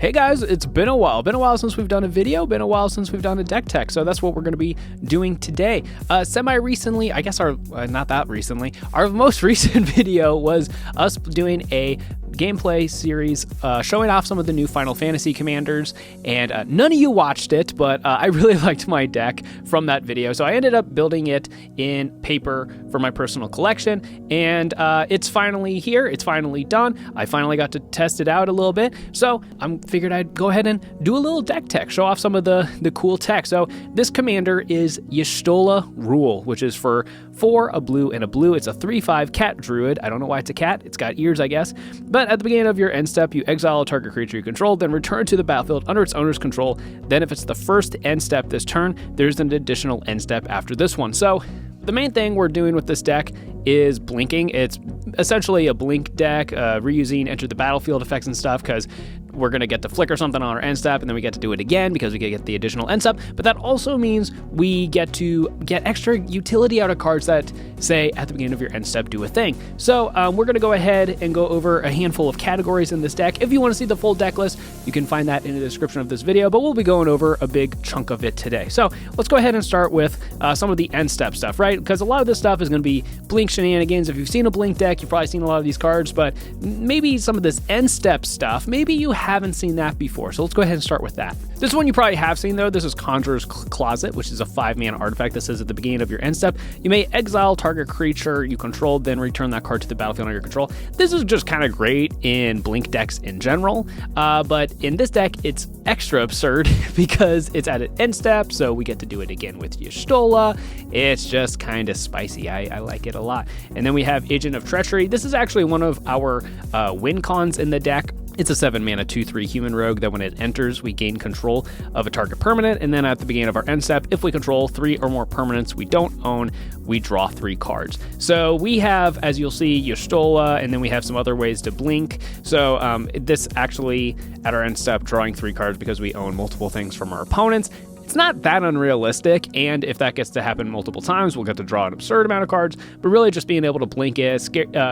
Hey guys, it's been a while. Been a while since we've done a video, been a while since we've done a deck tech, so that's what we're going to be doing today. Semi-recently, I guess not that recently, our most recent video was us doing a gameplay series showing off some of the new Final Fantasy commanders, and none of you watched it, but I really liked my deck from that video, so I ended up building it in paper for my personal collection, and it's finally here, it's finally done. I finally got to test it out a little bit, so I figured I'd go ahead and do a little deck tech, show off some of the cool tech. So this commander is Yola Rhul, which is for 4, a blue, and a blue. It's a 3/5 cat druid. I don't know why it's a cat. It's got ears, I guess. But at the beginning of your end step, you exile a target creature you control, then return to the battlefield under its owner's control. Then if it's the first end step this turn, there's an additional end step after this one. So the main thing we're doing with this deck is blinking. It's essentially a blink deck, reusing enter the battlefield effects and stuff, because we're going to get to flicker something on our end step, and then we get to do it again because we get the additional end step. But that also means we get to get extra utility out of cards that say at the beginning of your end step do a thing. So we're going to go ahead and go over a handful of categories in this deck. If you want to see the full deck list, you can find that in the description of this video, but we'll be going over a big chunk of it today. So let's go ahead and start with some of the end step stuff, right? Because a lot of this stuff is going to be blink shenanigans. If you've seen a blink deck, you've probably seen a lot of these cards, but maybe some of this end step stuff, maybe you haven't seen that before. So let's go ahead and start with that. This one you probably have seen though. This is Conjurer's Closet, which is a 5-mana artifact that says at the beginning of your end step, you may exile target creature you control, then return that card to the battlefield under your control. This is just kind of great in blink decks in general, but in this deck, it's extra absurd because it's at an end step, so we get to do it again with Yola. It's just kind of spicy. I like it a lot. And then we have Agent of Treachery. This is actually one of our win cons in the deck. It's a 7-mana 2/3 human rogue that when it enters, we gain control of a target permanent, and then at the beginning of our end step, if we control 3 or more permanents we don't own, we draw 3 cards. So we have, as you'll see, Yola, and then we have some other ways to blink. So this actually, at our end step, drawing 3 cards because we own multiple things from our opponents. It's not that unrealistic, and if that gets to happen multiple times, we'll get to draw an absurd amount of cards, but really just being able to blink it,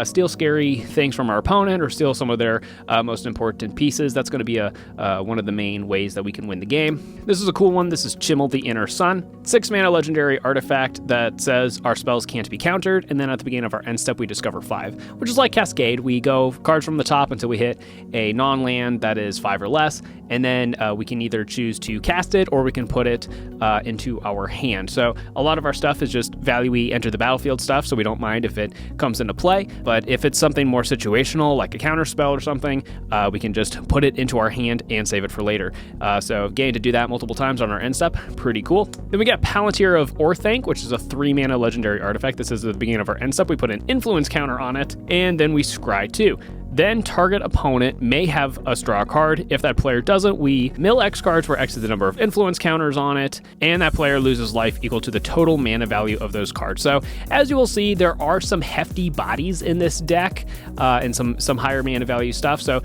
steal scary things from our opponent, or steal some of their most important pieces, that's going to be one of the main ways that we can win the game. This is a cool one. This is Chimmel the Inner Sun. 6-mana legendary artifact that says our spells can't be countered, and then at the beginning of our end step, we discover 5, which is like Cascade. We go cards from the top until we hit a non-land that is 5 or less, and then we can either choose to cast it, or we can put it into our hand. So a lot of our stuff is just value-y enter the battlefield stuff, so we don't mind if it comes into play. But if it's something more situational, like a counter spell or something, we can just put it into our hand and save it for later. So getting to do that multiple times on our end step, pretty cool. Then we got Palantir of Orthanc, which is a 3-mana legendary artifact that says at the beginning of our end step, we put an influence counter on it, and then we scry 2. Then target opponent may have us draw a card. If that player doesn't, we mill X cards where X is the number of influence counters on it, and that player loses life equal to the total mana value of those cards. So as you will see, there are some hefty bodies in this deck, and some higher mana value stuff. So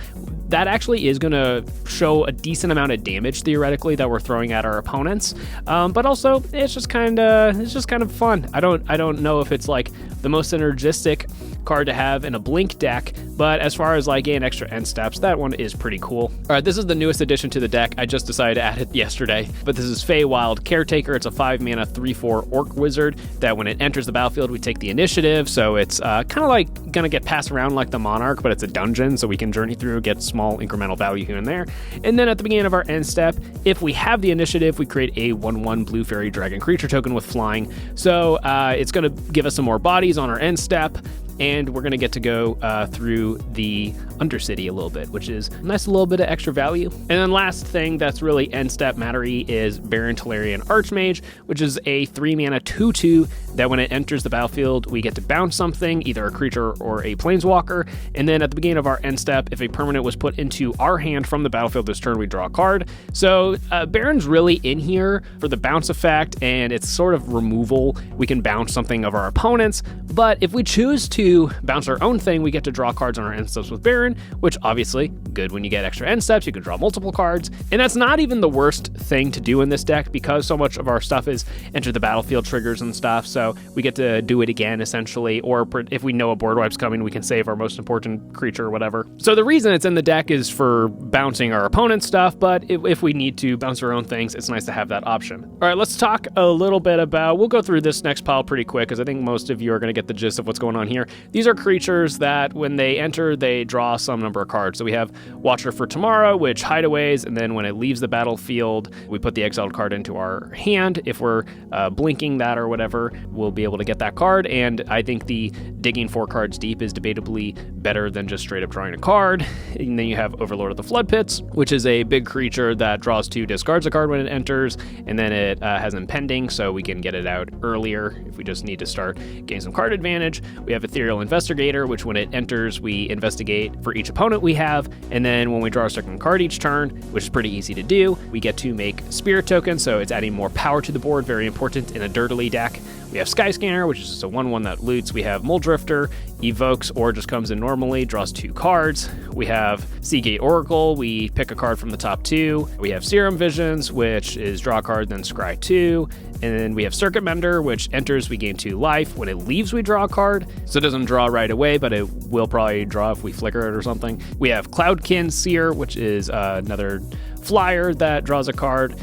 that actually is going to show a decent amount of damage theoretically that we're throwing at our opponents. But also it's just kind of fun. I don't know if it's like the most synergistic card to have in a blink deck, but as far as like getting extra end steps, that one is pretty cool. All right, this is the newest addition to the deck. I just decided to add it yesterday, but this is Feywild Caretaker. It's a 5-mana 3/4 orc wizard that when it enters the battlefield, we take the initiative. So it's kind of like gonna get passed around like the Monarch, but it's a dungeon, so we can journey through, get small incremental value here and there. And then at the beginning of our end step, if we have the initiative, we create a 1/1 blue fairy dragon creature token with flying. So it's gonna give us some more bodies on our end step, and we're going to get to go through the Undercity a little bit, which is a nice little bit of extra value. And then last thing that's really end step mattery is Baron Talarian Archmage, which is a 3-mana 2/2 that when it enters the battlefield, we get to bounce something, either a creature or a planeswalker. And then at the beginning of our end step, if a permanent was put into our hand from the battlefield this turn, we draw a card. So Baron's really in here for the bounce effect, and it's sort of removal. We can bounce something of our opponents, but if we choose to bounce our own thing, we get to draw cards on our end steps with Baron, which obviously good when you get extra end steps. You can draw multiple cards, and that's not even the worst thing to do in this deck because so much of our stuff is enter the battlefield triggers and stuff, so we get to do it again essentially, or if we know a board wipe's coming, we can save our most important creature or whatever. So the reason it's in the deck is for bouncing our opponent's stuff, but if we need to bounce our own things, it's nice to have that option. All right, let's talk a little bit about, we'll go through this next pile pretty quick because I think most of you are going to get the gist of what's going on here. These are creatures that when they enter, they draw some number of cards. So we have Watcher for Tomorrow, which hideaways, and then when it leaves the battlefield, we put the exiled card into our hand. If we're blinking that or whatever, we'll be able to get that card, and I think the digging 4 cards deep is debatably better than just straight up drawing a card. And then you have Overlord of the Flood Pits, which is a big creature that draws 2, discards a card when it enters, and then it has impending, so we can get it out earlier if we just need to start getting some card advantage. We have Ethereal Investigator, which when it enters, we investigate for each opponent we have, and then when we draw a second card each turn, which is pretty easy to do, we get to make Spirit tokens, so it's adding more power to the board, very important in a dirtily deck. We have Skyscanner, which is just a 1/1 that loots. We have Muldrifter, evokes or just comes in normally, draws 2 cards. We have Seagate Oracle, we pick a card from the top 2. We have Serum Visions, which is draw a card, then scry 2. And then we have Circuit Mender, which enters, we gain 2 life. When it leaves, we draw a card. So it doesn't draw right away, but it will probably draw if we flicker it or something. We have Cloudkin Seer, which is another flyer that draws a card.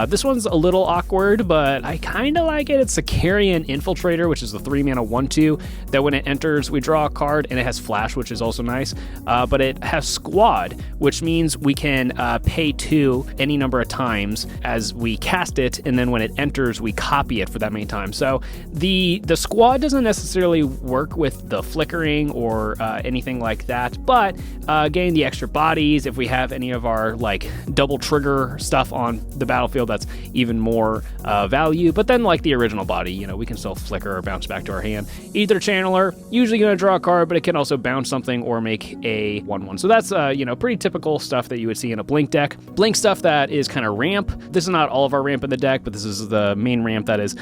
This one's a little awkward, but I kind of like it. It's Sicarian Infiltrator, which is the 3-mana 1/2 that when it enters, we draw a card, and it has Flash, which is also nice. But it has Squad, which means we can pay 2 any number of times as we cast it, and then when it enters, we copy it for that many times. So the Squad doesn't necessarily work with the flickering or anything like that, but getting the extra bodies, if we have any of our like double trigger stuff on the battlefield, that's even more value. But then like the original body, you know, we can still flicker or bounce back to our hand. Ether Channeler, usually going to draw a card, but it can also bounce something or make a 1/1. So that's pretty typical stuff that you would see in a Blink deck. Blink stuff that is kind of ramp. This is not all of our ramp in the deck, but this is the main ramp that is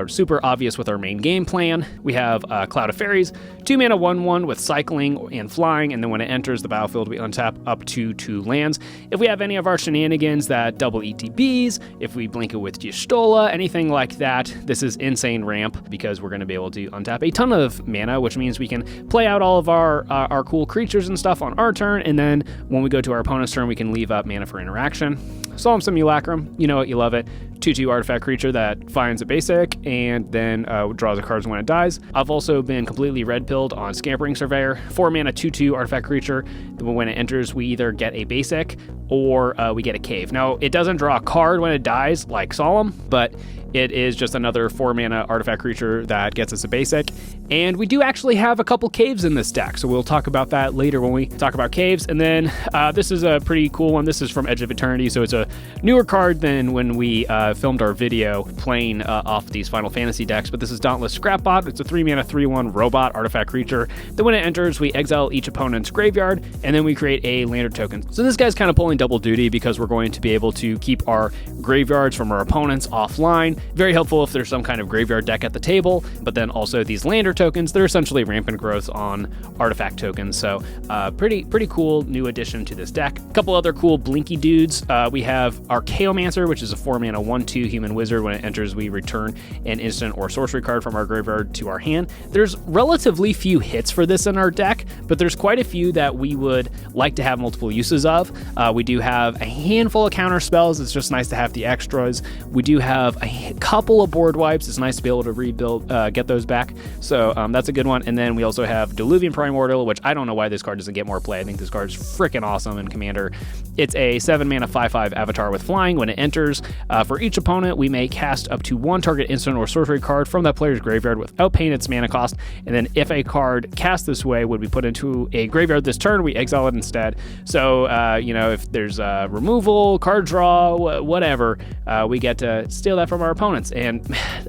super obvious with our main game plan. We have Cloud of Fairies, 2-mana 1/1 with cycling and flying, and then when it enters the battlefield, we untap up to 2 lands. If we have any of our shenanigans that double ETBs, if we blink it with Y'shtola, anything like that, this is insane ramp because we're going to be able to untap a ton of mana, which means we can play out all of our cool creatures and stuff on our turn, and then when we go to our opponent's turn, we can leave up mana for interaction. Solemn Simulacrum, you know it, you love it. 2/2 artifact creature that finds a basic and then draws a card when it dies. I've also been completely red-pilled on Scampering Surveyor. 4-mana 2/2 artifact creature. When it enters, we either get a basic or we get a cave. Now, it doesn't draw a card when it dies like Solemn, but it is just another 4-mana artifact creature that gets us a basic. And we do actually have a couple caves in this deck, so we'll talk about that later when we talk about caves. And then this is a pretty cool one. This is from Edge of Eternity, so it's a newer card than when we filmed our video playing off these Final Fantasy decks. But this is Dauntless Scrapbot. It's a 3-mana 3/1 robot artifact creature. Then when it enters, we exile each opponent's graveyard, and then we create a lander token. So this guy's kind of pulling double duty because we're going to be able to keep our graveyards from our opponents offline. Very helpful if there's some kind of graveyard deck at the table, but then also these lander tokens, they're essentially rampant growth on artifact tokens. So pretty cool new addition to this deck. A couple other cool blinky dudes. We have Archaeomancer, which is a 4-mana 1/2 human wizard. When it enters, we return an instant or sorcery card from our graveyard to our hand. There's relatively few hits for this in our deck, but there's quite a few that we would like to have multiple uses of. We do have a handful of counter spells. It's just nice to have the extras. We do have a couple of board wipes. It's nice to be able to rebuild, get those back. So that's a good one. And then we also have Diluvian Primordial, which I don't know why this card doesn't get more play. I think this card is freaking awesome in Commander. It's a 7-mana 5/5 avatar with flying. When it enters, for each opponent, we may cast up to 1 target instant or sorcery card from that player's graveyard without paying its mana cost. And then if a card cast this way would be put into a graveyard this turn, we exile it instead. So, if there's removal, card draw, whatever, we get to steal that from our opponents. And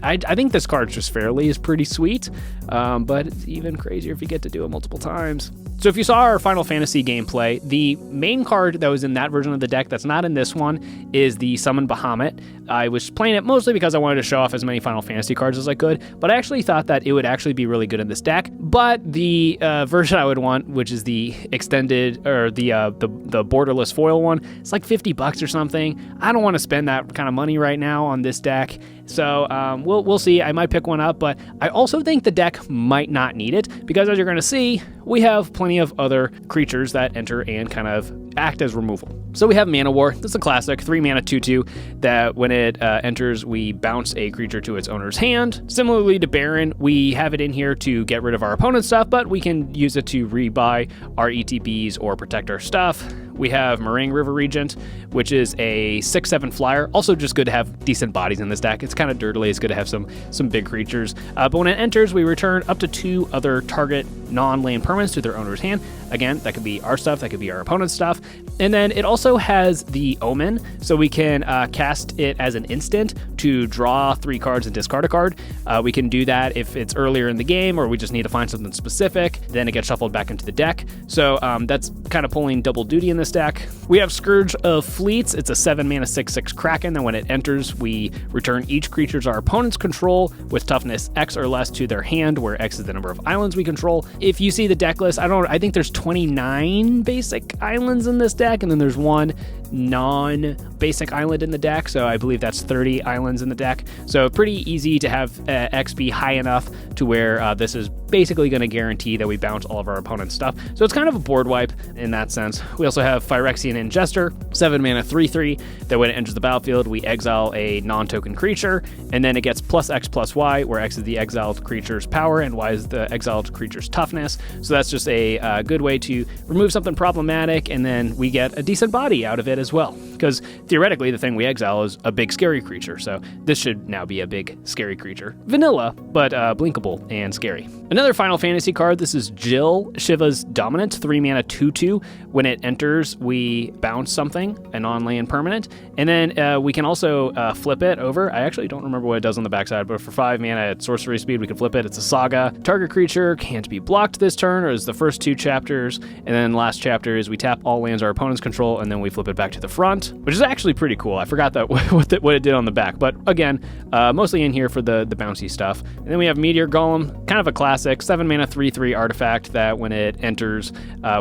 I think this card just fairly is pretty sweet, but it's even crazier if you get to do it multiple times. So if you saw our Final Fantasy gameplay, the main card that was in that version of the deck that's not in this one is the Summon Bahamut. I was playing it mostly because I wanted to show off as many Final Fantasy cards as I could, but I actually thought that it would actually be really good in this deck. But the version I would want, which is the extended, or the borderless foil one, it's like $50 or something. I don't want to spend that kind of money right now on this deck. So we'll see. I might pick one up, but I also think the deck might not need it because, as you're going to see, we have plenty of other creatures that enter and kind of act as removal. So we have Mana War. This is a classic 3-mana 2/2 that when it enters, we bounce a creature to its owner's hand. Similarly to Baron, we have it in here to get rid of our opponent's stuff, but we can use it to rebuy our ETBs or protect our stuff. We have Meringue River Regent, which is a 6/7 flyer. Also just good to have decent bodies in this deck. It's kind of dirtily. It's good to have some big creatures. But when it enters, we return up to 2 other target non-land permanents to their owner's hand. Again, that could be our stuff, that could be our opponent's stuff. And then it also has the Omen, so we can cast it as an instant to draw 3 cards and discard a card. We can do that if it's earlier in the game or we just need to find something specific. Then it gets shuffled back into the deck. So that's kind of pulling double duty in this deck. We have Scourge of Fleets. It's a 7-mana 6/6 Kraken that when it enters, we return each creature's our opponent's control with toughness X or less to their hand, where X is the number of islands we control. If you see the deck list, I think there's 29 basic islands in this deck, and then there's 1 non-basic island in the deck, so I believe that's 30 islands in the deck. So pretty easy to have X be high enough to where this is basically going to guarantee that we bounce all of our opponent's stuff. So it's kind of a board wipe in that sense. We also have Phyrexian Ingester, 7-mana 3/3, that when it enters the battlefield, we exile a non-token creature, and then it gets +X/+Y, where X is the exiled creature's power and Y is the exiled creature's toughness. So that's just a good way to remove something problematic, and then we get a decent body out of it as well. Because theoretically, the thing we exile is a big scary creature, so this should now be a big scary creature. Vanilla, but blinkable and scary. Another Final Fantasy card, this is Jill, Shiva's Dominant, 3-mana 2/2. When it enters, we bounce something, a non-land permanent, and then we can also flip it over. I actually don't remember what it does on the backside, but for 5 mana at sorcery speed, we can flip it. It's a saga. Target creature can't be blocked this turn, or is the first 2 chapters, and then last chapter is we tap all lands our opponents control, and then we flip it back to the front, which is actually pretty cool. I forgot that what it did on the back, but again, mostly in here for the bouncy stuff. And then we have Meteor Golem, kind of a classic 7-mana 3/3 artifact that when it enters,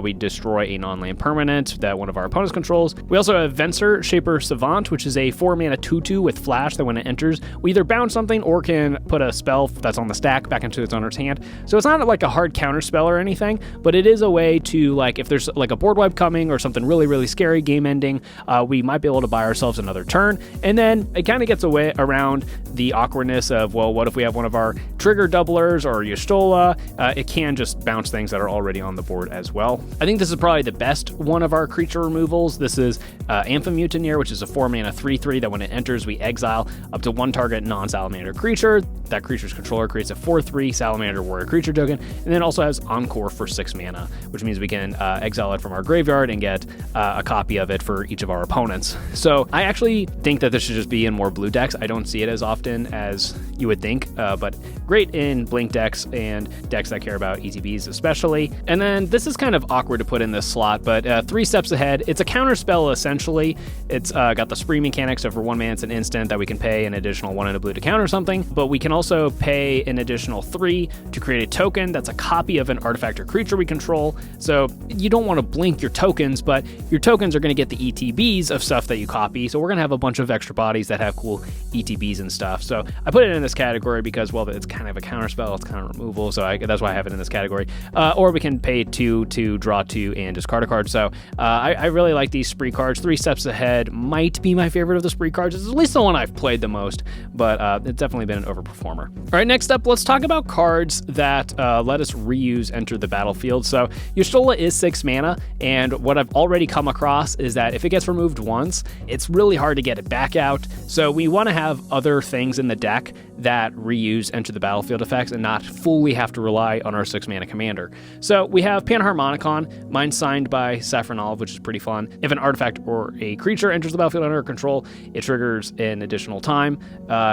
we destroy a non-land permanent that one of our opponents controls. We also have Venser Shaper Savant, which is a 4-mana 2/2 with flash that when it enters, we either bounce something or can put a spell that's on the stack back into its owner's hand. So it's not like a hard counter spell or anything, but it is a way to, like, if there's like a board wipe coming or something really, really scary game ending, we might be able to buy ourselves another turn. And then it kind of gets away around the awkwardness of, well, what if we have one of our trigger doublers or Y'shtola? It can just bounce things that are already on the board as well. I think this is probably the best one of our creature removals. This is Amphimutineer, which is a 4-mana 3/3 that when it enters, we exile up to 1 target non-salamander creature. That creature's controller creates a 4/3 salamander warrior creature token, and then also has Encore for 6 mana, which means we can exile it from our graveyard and get a copy of it for each of our opponents. So I actually think that this should just be in more blue decks. I don't see it as often as you would think, but great in blink decks and decks that care about ETBs especially. And then this is kind of awkward to put in this slot, but 3 steps ahead. It's a counter spell essentially. It's got the spree mechanics, so for 1 mana it's an instant that we can pay an additional 1 and a blue to counter something, but we can also pay an additional 3 to create a token that's a copy of an artifact or creature we control. So you don't want to blink your tokens, but your tokens are going to get the ETBs of stuff that you copy, so we're going to have a bunch of extra bodies that have cool ETBs and stuff. So I put it in this category because, well, it's kind of a counter spell, it's kind of removal, so that's why I have it in this category. Or we can pay 2 to draw 2 and discard a card. So I really like these spree cards. 3 steps ahead might be my favorite of the spree cards. It's at least the one I've played the most, but it's definitely been an overperformer. All right, next up, let's talk about cards that let us reuse enter the battlefield. So Y'shtola is 6 mana, and what I've already come across is that if it gets removed once, it's really hard to get it back out. So we want to have other things in the deck that reuse enter the battlefield effects and not fully have to rely on our 6-mana commander. So we have Panharmonicon, mine signed by Saffron Olive, which is pretty fun. If an artifact or a creature enters the battlefield under our control, it triggers an additional time.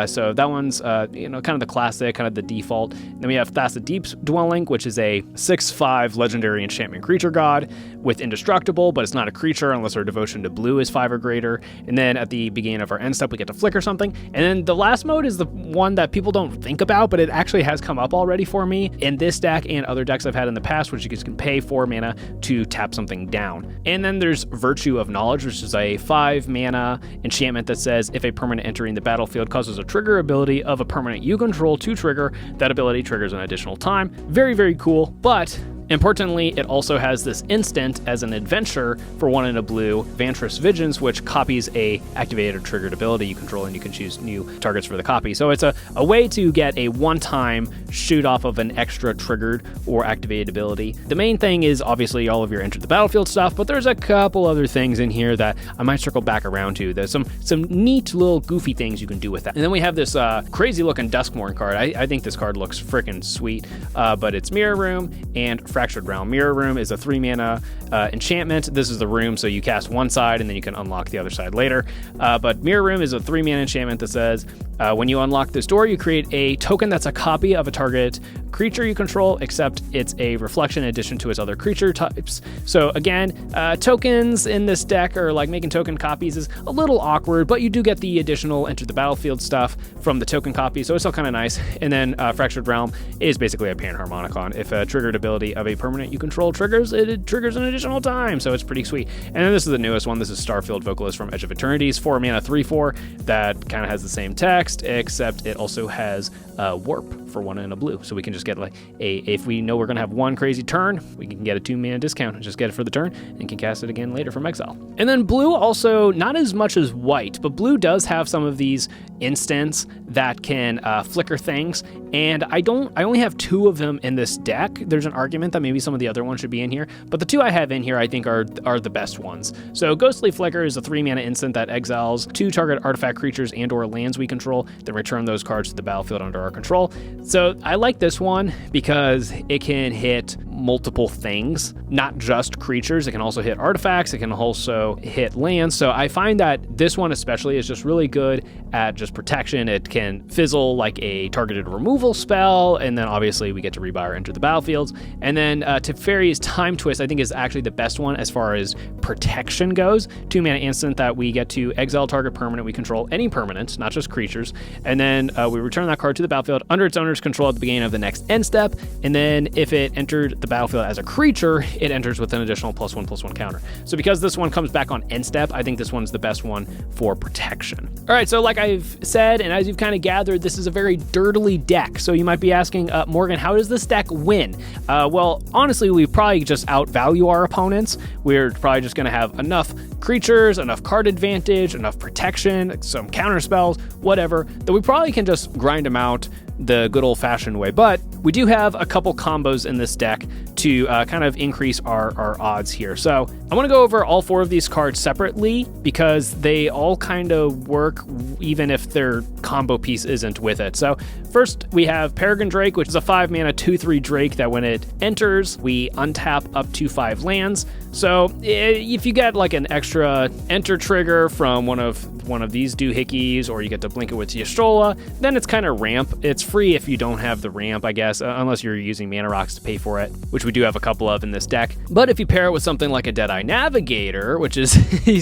So that one's kind of the classic, kind of the default. Then we have Thassa Deep's Dwelling, which is a 6/5 legendary enchantment creature god with indestructible, but it's not a creature unless our devotion to blue is 5 or greater. And then at the beginning of our end step, we get to flicker something. And then the last mode is the one that people don't think about, but it actually has come up already for me in this deck and other decks I've had in the past, which you can pay 4 mana to tap something down. And then there's Virtue of Knowledge, which is a 5 mana enchantment that says if a permanent entering the battlefield causes a trigger ability of a permanent you control to trigger, that ability triggers an additional time. Very, very cool, but importantly, it also has this instant as an adventure for 1 and a blue, Vantress Vigilance, which copies a activated or triggered ability you control, and you can choose new targets for the copy. So it's a way to get a one-time shoot off of an extra triggered or activated ability. The main thing is obviously all of your enter the battlefield stuff, but there's a couple other things in here that I might circle back around to. There's some neat little goofy things you can do with that. And then we have this crazy looking Duskmourn card. I think this card looks freaking sweet, but it's Mirror Room and Fractured Realm. Mirror Room is a 3 mana enchantment. This is the room, so you cast one side and then you can unlock the other side later. But Mirror Room is a 3 mana enchantment that says when you unlock this door, you create a token that's a copy of a target creature you control, except it's a reflection in addition to its other creature types. So again, tokens in this deck, or like making token copies, is a little awkward, but you do get the additional enter the battlefield stuff from the token copy, so it's still kind of nice. And then Fractured Realm is basically a Panharmonicon. If a triggered ability of a permanent you control triggers, it triggers an additional time, so it's pretty sweet. And then this is the newest one. This is Starfield Vocalist from Edge of Eternity's 4 mana 3/4 that kind of has the same text, except it also has Warp for 1 and a blue. So we can just get like if we know we're going to have one crazy turn, we can get a 2 mana discount and just get it for the turn and can cast it again later from exile. And then blue also, not as much as white, but blue does have some of these instants that can flicker things, and I only have 2 of them in this deck. There's an argument that maybe some of the other ones should be in here, but the 2 I have in here I think are the best ones. So Ghostly Flicker is a 3 mana instant that exiles 2 target artifact creatures and or lands we control, then return those cards to the battlefield under our control. So I like this one because it can hit multiple things, not just creatures. It can also hit artifacts. It can also hit lands. So I find that this one especially is just really good at just protection. It can fizzle like a targeted removal spell, and then obviously we get to rebuy or enter the battlefields. And then Teferi's Time Twist I think is actually the best one as far as protection goes. 2 mana instant that we get to exile target permanent we control, any permanent, not just creatures, and then we return that card to the battlefield under its owner's control at the beginning of the next end step. And then if it entered the battlefield as a creature, it enters with an additional +1/+1 counter. So because this one comes back on end step, I think this one's the best one for protection. All right, so like I've said, and as you've kind of gathered, this is a very dirtily deck. So you might be asking, Morgan, how does this deck win? Well, honestly, we probably just outvalue our opponents. We're probably just going to have enough creatures, enough card advantage, enough protection, some counter spells, whatever, that we probably can just grind them out the good old-fashioned way. But we do have a couple combos in this deck to kind of increase our odds here. So I want to go over all 4 of these cards separately because they all kind of work even if their combo piece isn't with it. So first we have Peregrine Drake, which is a 5 mana 2/3 Drake that when it enters, we untap up to 5 lands. So if you get like an extra enter trigger from one of these doohickeys, or you get to blink it with Yola, then it's kind of ramp. It's free if you don't have the ramp, I guess, unless you're using mana rocks to pay for it, which we do have a couple of in this deck. But if you pair it with something like a Deadeye Navigator, which is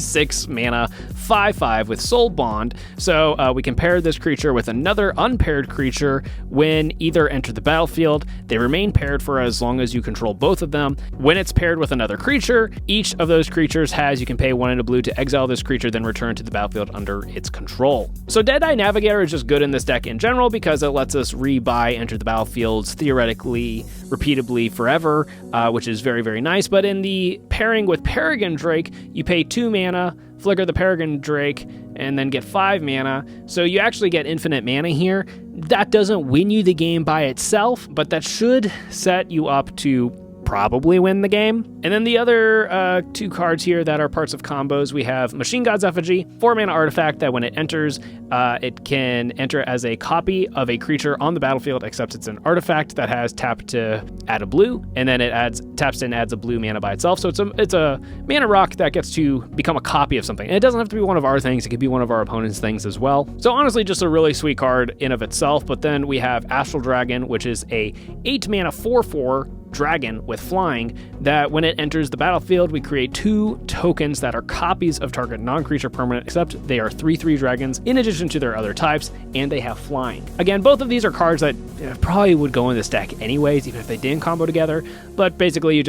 6 mana 5/5 with Soul Bond, so we can pair this creature with another unpaired creature. When either enter the battlefield, they remain paired for as long as you control both of them. When it's paired with another creature, each of those creatures you can pay 1 and a blue to exile this creature, then return to the battlefield under its control. So Deadeye Navigator is just good in this deck in general because it lets us rebuy enter the battlefields theoretically repeatably forever, which is very, very nice. But in the pairing with Peregrine Drake, you pay 2 mana, flicker the Peregrine Drake, and then get 5 mana. So you actually get infinite mana here. That doesn't win you the game by itself, but that should set you up to probably win the game. And then the other 2 cards here that are parts of combos, we have Machine God's Effigy, 4-mana artifact that when it enters, it can enter as a copy of a creature on the battlefield, except it's an artifact that has tap to add a blue, and then it taps in, adds a blue mana by itself. So it's a mana rock that gets to become a copy of something. And it doesn't have to be one of our things, it could be one of our opponent's things as well. So honestly, just a really sweet card in of itself. But then we have Astral Dragon, which is a 8-mana 4/4 dragon with flying that when it enters the battlefield, we create 2 tokens that are copies of target non-creature permanent, except they are 3/3 dragons in addition to their other types, and they have flying. Again, both of these are cards that probably would go in this deck anyways, even if they didn't combo together, but basically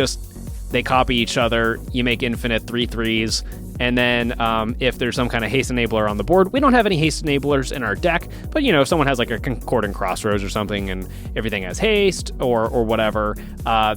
they copy each other, you make infinite 3/3s, and then if there's some kind of haste enabler on the board, we don't have any haste enablers in our deck, but if someone has like a Concordant Crossroads or something and everything has haste or whatever,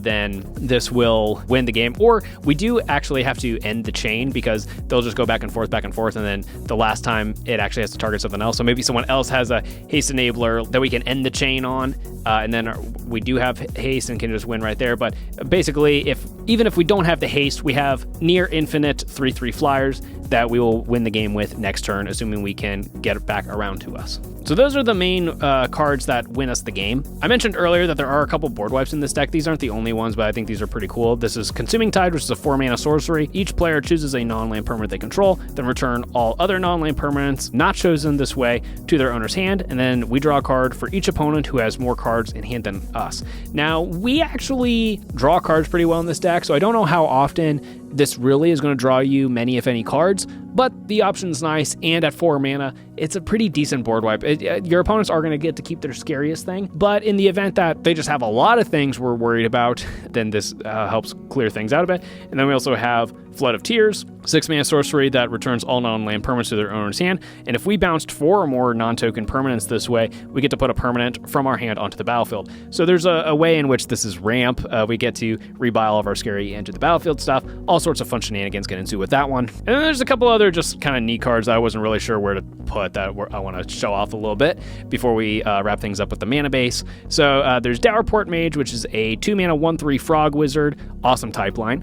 then this will win the game. Or we do actually have to end the chain because they'll just go back and forth, and then the last time it actually has to target something else. So maybe someone else has a haste enabler that we can end the chain on, and then we do have haste and can just win right there. But basically, even if we don't have the haste, we have near infinite 3/3 flyers that we will win the game with next turn, assuming we can get it back around to us. So those are the main cards that win us the game. I mentioned earlier that there are a couple board wipes in this deck. These aren't the only ones, but I think these are pretty cool. This is Consuming Tide, which is a 4-mana sorcery. Each player chooses a non-land permanent they control, then return all other non-land permanents not chosen this way to their owner's hand, and then we draw a card for each opponent who has more cards in hand than us. Now, we actually draw cards pretty well in this deck, so I don't know how often this really is going to draw you many, if any, cards, but the option's nice, and at 4 mana, it's a pretty decent board wipe. Your opponents are going to get to keep their scariest thing, but in the event that they just have a lot of things we're worried about, then this helps clear things out a bit. And then we also have Flood of Tears, 6-mana sorcery that returns all non-land permanents to their owner's hand, and if we bounced 4 or more non-token permanents this way, we get to put a permanent from our hand onto the battlefield. So there's a way in which this is ramp. We get to rebuy all of our scary into the battlefield stuff. All sorts of fun shenanigans get into with that one. And then there's a couple other just kind of neat cards that I wasn't really sure where to put that I want to show off a little bit before we wrap things up with the mana base. So there's Dowerport Mage, which is a 2-mana 1/3 frog wizard. Awesome type line.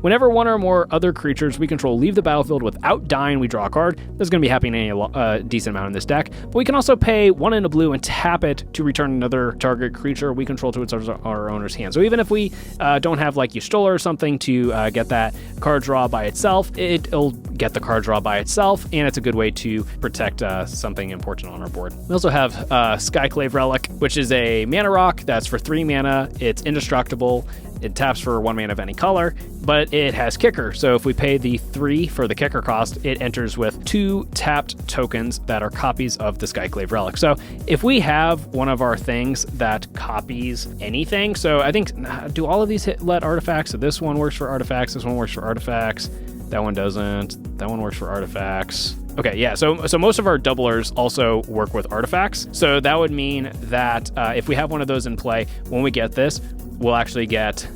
Whenever one or more other creatures we control leave the battlefield without dying, we draw a card. This is going to be happening a decent amount in this deck. But we can also pay 1 in a blue and tap it to return another target creature we control to our owner's hand. So even if we don't have like Y'shtola or something to get that card draw by itself, it'll get the card draw by itself, and it's a good way to protect something important on our board. We also have Skyclave Relic, which is a mana rock that's for 3 mana. It's indestructible. It taps for 1 mana of any color, but it has kicker. So if we pay the 3 for the kicker cost, it enters with 2 tapped tokens that are copies of the Skyclave Relic. So if we have one of our things that copies anything, so I think, do all of these let artifacts? So this one works for artifacts, this one works for artifacts, that one doesn't, that one works for artifacts. Okay, yeah, so most of our doublers also work with artifacts. So that would mean that if we have one of those in play, when we get this, we'll actually get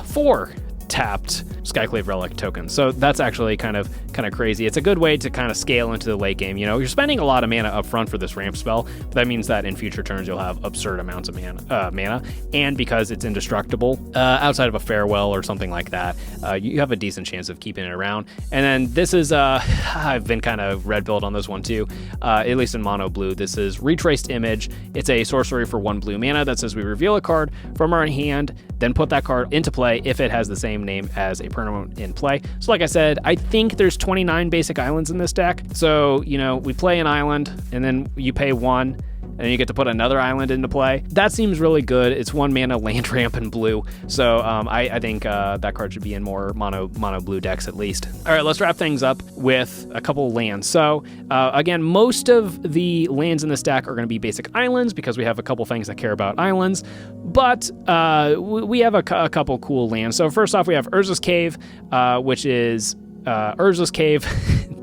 4 tapped Skyclave Relic tokens. So that's actually kind of crazy. It's a good way to kind of scale into the late game. You're spending a lot of mana up front for this ramp spell, but that means that in future turns you'll have absurd amounts of mana. And because it's indestructible, outside of a farewell or something like that, you have a decent chance of keeping it around. And then this is, I've been kind of red pilled on this one too, at least in mono blue. This is Retraced Image. It's a sorcery for 1 blue mana that says we reveal a card from our hand, then put that card into play if it has the same name as a permanent in play. So like I said, I think there's 29 basic islands in this deck. So, we play an island and then you pay 1 and you get to put another island into play. That seems really good. It's 1 mana land ramp in blue. So I think that card should be in more mono blue decks at least. All right, let's wrap things up with a couple lands. So again, most of the lands in this deck are going to be basic islands because we have a couple things that care about islands, but we have a couple cool lands. So first off, we have Urza's Cave, which is Urza's Cave.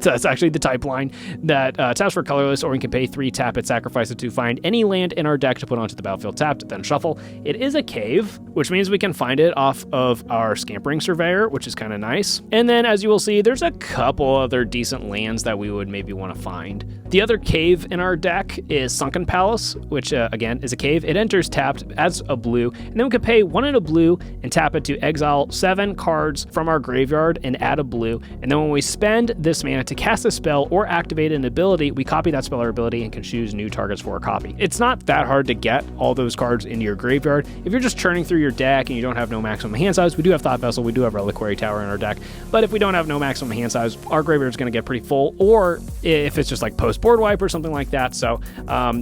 That's actually the type line that taps for colorless, or we can pay 3, tap it, sacrifice it to find any land in our deck to put onto the battlefield tapped, then shuffle. It is a cave, which means we can find it off of our Scampering Surveyor, which is kind of nice. And then, as you will see, there's a couple other decent lands that we would maybe want to find. The other cave in our deck is Sunken Palace, which again is a cave. It enters tapped as a blue, and then we could pay 1 and a blue and tap it to exile 7 cards from our graveyard and add a blue. And then when we spend this mana to cast a spell or activate an ability, we copy that spell or ability and can choose new targets for a copy. It's not that hard to get all those cards into your graveyard. If you're just churning through your deck and you don't have no maximum hand size, we do have Thought Vessel, we do have Reliquary Tower in our deck, but if we don't have no maximum hand size, our graveyard's going to get pretty full, or if it's just like post board wipe or something like that. So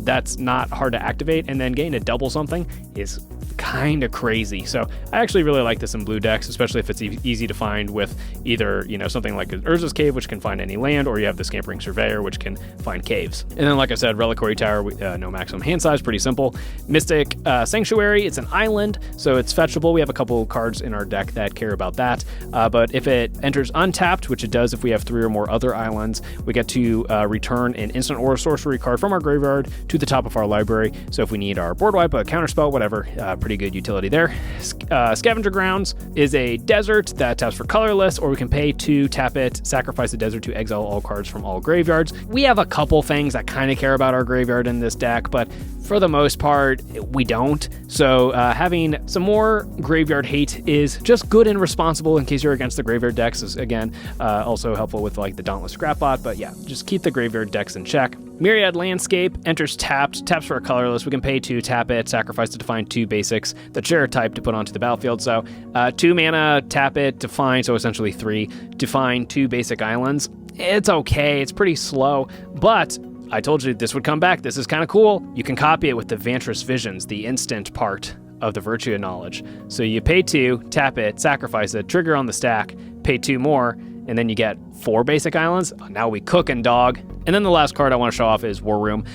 that's not hard to activate, and then getting to double something is kind of crazy. So I actually really like this in blue decks, especially if it's easy to find with either, something like Urza's Cave, which can find any land, or you have the Scampering Surveyor, which can find caves. And then, like I said, Reliquary Tower, no maximum hand size, pretty simple. Mystic Sanctuary, it's an island, so it's fetchable. We have a couple cards in our deck that care about that. But if it enters untapped, which it does if we have 3 or more other islands, we get to return an instant or a sorcery card from our graveyard to the top of our library. So if we need our board wipe, a counterspell, whatever, pretty good utility there. Scavenger Grounds is a desert that taps for colorless, or we can pay 2, tap it, sacrifice the desert to exile all cards from all graveyards. We have a couple things that kind of care about our graveyard in this deck, but for the most part, we don't. So having some more graveyard hate is just good and responsible in case you're against the graveyard decks. Is again also helpful with like the Dauntless Scrapbot, but yeah, just keep the graveyard decks in check. Myriad Landscape enters tapped, taps for a colorless. We can pay 2, tap it, sacrifice to define 2 basics that share a type to put onto the battlefield. So 2 mana, tap it, define, so essentially 3, define 2 basic islands. It's okay, it's pretty slow, but I told you this would come back. This is kind of cool. You can copy it with the Vantress Visions, the instant part of the Virtue of Knowledge. So you pay 2, tap it, sacrifice it, trigger on the stack, pay 2 more, and then you get 4 basic islands. Now we cookin', dog. And then the last card I want to show off is War Room.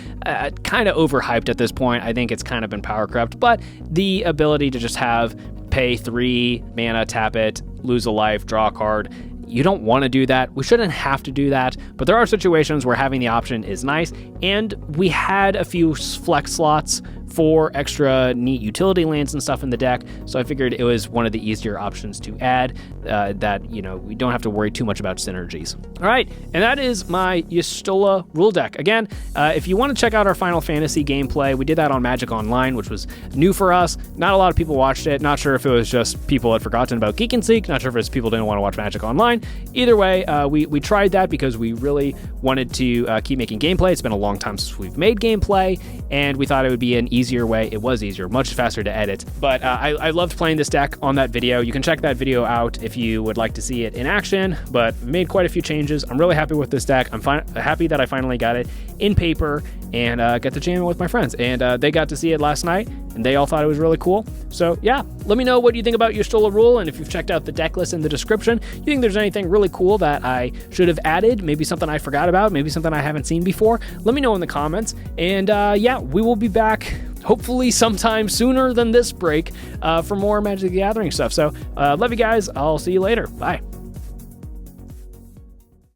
Kind of overhyped at this point. I think it's kind of been power crept, but the ability to just have pay 3 mana, tap it, lose a life, draw a card. You don't want to do that. We shouldn't have to do that, but there are situations where having the option is nice, and we had a few flex slots for extra neat utility lands and stuff in the deck, so I figured it was one of the easier options to add that, we don't have to worry too much about synergies. All right, and that is my Y'shtola Rhul deck. Again, if you want to check out our Final Fantasy gameplay, we did that on Magic Online, which was new for us. Not a lot of people watched it. Not sure if it was just people had forgotten about Geek and Seek. Not sure if it's people didn't want to watch Magic Online. Either way, we tried that because we really wanted to keep making gameplay. It's been a long time since we've made gameplay, and we thought it would be an easier way. It was easier, much faster to edit, but I loved playing this deck on that video. You can check that video out if you would like to see it in action, but made quite a few changes. I'm really happy with this deck. I'm happy that I finally got it in paper and got to jam it with my friends, and they got to see it last night, and they all thought it was really cool. So yeah, let me know what you think about Y'shtola Rhul, and if you've checked out the deck list in the description, you think there's anything really cool that I should have added, maybe something I forgot about, maybe something I haven't seen before, let me know in the comments. And yeah, we will be back hopefully sometime sooner than this break for more Magic the Gathering stuff. So love you guys. I'll see you later. Bye.